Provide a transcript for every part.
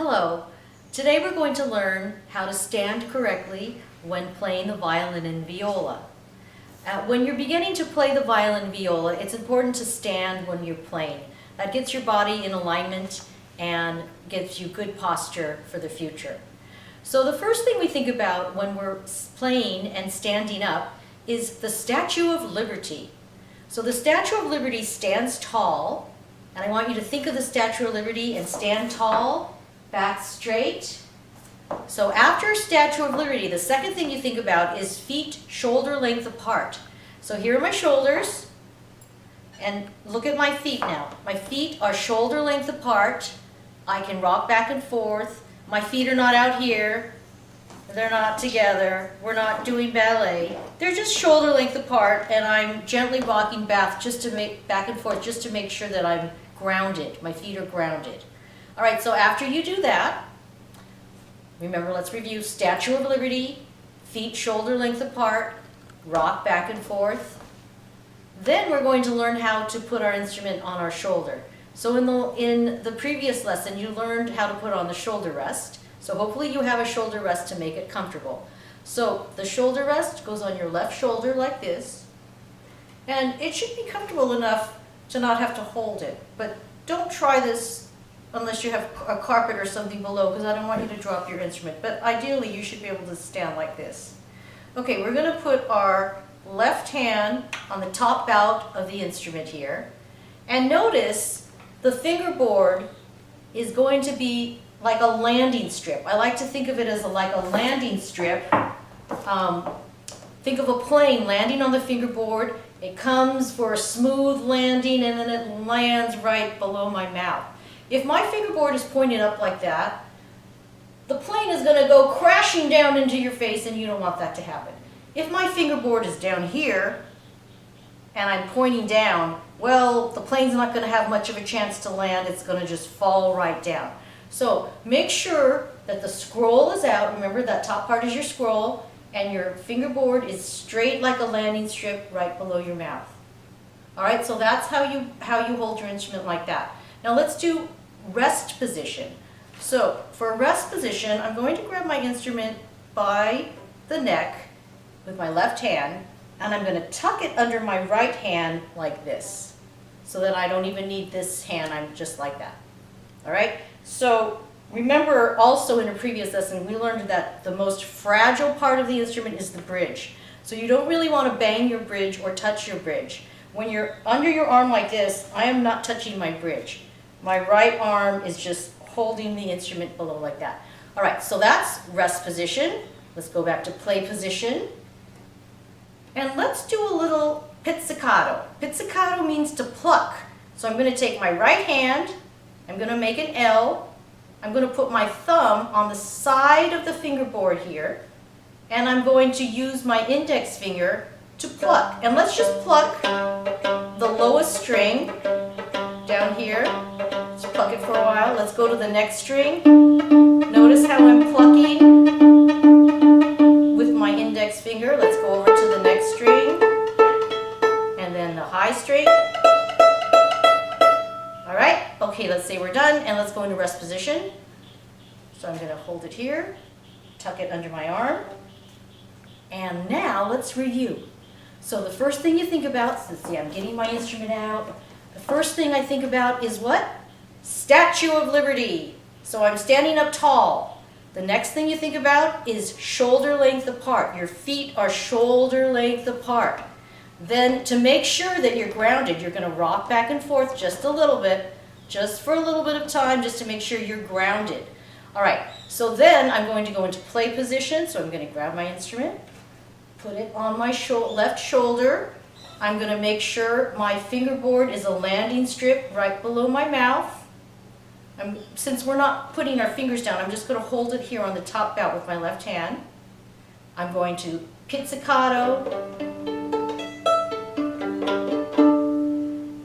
Hello. Today we're going to learn how to stand correctly when playing the violin and viola. When you're beginning to play the violin and viola, it's important to stand when you're playing. That gets your body in alignment and gives you good posture for the future. So the first thing we think about when we're playing and standing up is the Statue of Liberty. So the Statue of Liberty stands tall, and I want you to think of the Statue of Liberty and stand tall, back straight. So after Statue of Liberty, the second thing you think about is feet shoulder length apart. So here are my shoulders, and look at my feet now. My feet are shoulder length apart. I can rock back and forth. My feet are not out here. They're not together. We're not doing ballet. They're just shoulder length apart, and I'm gently rocking back and forth just to make sure that I'm grounded. My feet are grounded. All right, so after you do that, remember, let's review Statue of Liberty, feet shoulder length apart, rock back and forth. Then we're going to learn how to put our instrument on our shoulder. So in the previous lesson, you learned how to put on the shoulder rest. So hopefully you have a shoulder rest to make it comfortable. So the shoulder rest goes on your left shoulder like this. And it should be comfortable enough to not have to hold it. But don't try this unless you have a carpet or something below, because I don't want you to drop your instrument. But ideally, you should be able to stand like this. Okay, we're going to put our left hand on the top bout of the instrument here. And notice the fingerboard is going to be like a landing strip. I like to think of it as like a landing strip. Think of a plane landing on the fingerboard. It comes for a smooth landing, and then it lands right below my mouth. If my fingerboard is pointed up like that, the plane is going to go crashing down into your face, and you don't want that to happen. If my fingerboard is down here, and I'm pointing down, well, the plane's not going to have much of a chance to land. It's going to just fall right down. So make sure that the scroll is out. Remember, that top part is your scroll, and your fingerboard is straight like a landing strip right below your mouth. All right, so that's how you hold your instrument like that. Now let's do rest position. So for a rest position, I'm going to grab my instrument by the neck with my left hand, and I'm going to tuck it under my right hand like this, so that I don't even need this hand. I'm just like that. All right? So remember, also in a previous lesson, we learned that the most fragile part of the instrument is the bridge. So you don't really want to bang your bridge or touch your bridge. When you're under your arm like this, I am not touching my bridge. My right arm is just holding the instrument below like that. All right, so that's rest position. Let's go back to play position. And let's do a little pizzicato. Pizzicato means to pluck. So I'm going to take my right hand, I'm going to make an L, I'm going to put my thumb on the side of the fingerboard here, and I'm going to use my index finger to pluck. And let's just pluck the lowest string down here. Let's pluck it for a while. Let's go to the next string. Notice how I'm plucking with my index finger. Let's go over to the next string, and then the high string. All right, okay, let's say we're done, and let's go into rest position. So I'm going to hold it here, tuck it under my arm, and now let's review. So the first thing you think about, let's see, I'm getting my instrument out. The first thing I think about is what? Statue of Liberty. So I'm standing up tall. The next thing you think about is shoulder length apart. Your feet are shoulder length apart. Then to make sure that you're grounded, you're going to rock back and forth just a little bit, just for a little bit of time, just to make sure you're grounded. All right, so then I'm going to go into play position. So I'm going to grab my instrument, put it on my left shoulder. I'm going to make sure my fingerboard is a landing strip right below my mouth. Since we're not putting our fingers down, I'm just going to hold it here on the top bout with my left hand. I'm going to pizzicato.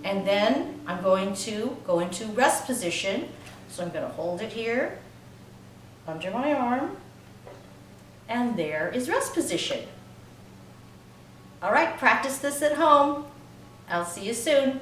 And then I'm going to go into rest position. So I'm going to hold it here under my arm. And there is rest position. All right, practice this at home. I'll see you soon.